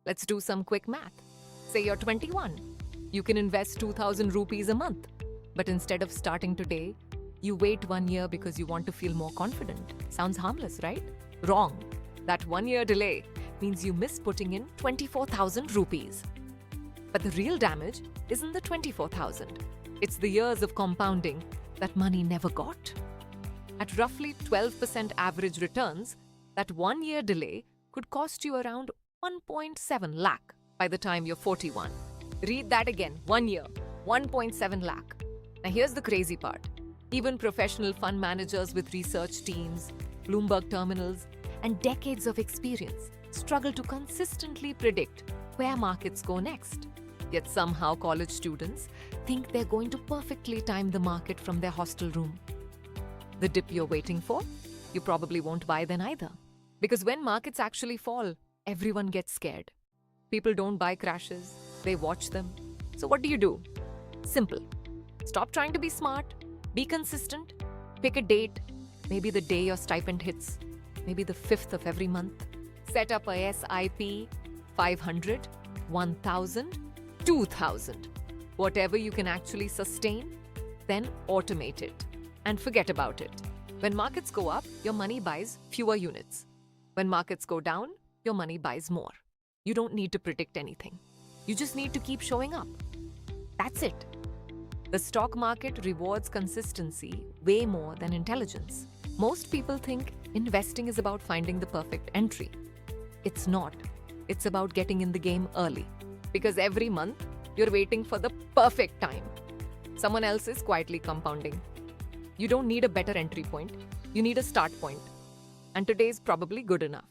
Let's do some quick math. Say you're 21. You can invest 2000 rupees a month. But instead of starting today, you wait 1 year because you want to feel more confident. Sounds harmless, right? Wrong. That 1 year delay means you miss putting in 24,000 rupees. But the real damage isn't the 24,000. It's the years of compounding that money never got. At roughly 12% average returns, that 1 year delay could cost you around 1.7 lakh by the time you're 41. Read that again. 1 year, 1.7 lakh. Now here's the crazy part. Even professional fund managers with research teams, Bloomberg terminals, and decades of experience struggle to consistently predict where markets go next. Yet somehow college students think they're going to perfectly time the market from their hostel room. The dip you're waiting for, you probably won't buy then either. Because when markets actually fall, everyone gets scared. People don't buy crashes, they watch them. So what do? Simple. Stop trying to be smart, be consistent, pick a date, maybe the day your stipend hits, maybe the 5th of every month. Set up a SIP, 500, 1000, 2000. Whatever you can actually sustain, then automate it. And forget about it. When markets go up, your money buys fewer units. When markets go down, your money buys more. You don't need to predict anything. You just need to keep showing up. That's it. The stock market rewards consistency way more than intelligence. Most people think investing is about finding the perfect entry. It's not. It's about getting in the game early. Because every month, you're waiting for the perfect time. Someone else is quietly compounding. You don't need a better entry point. You need a start point. And today is probably good enough.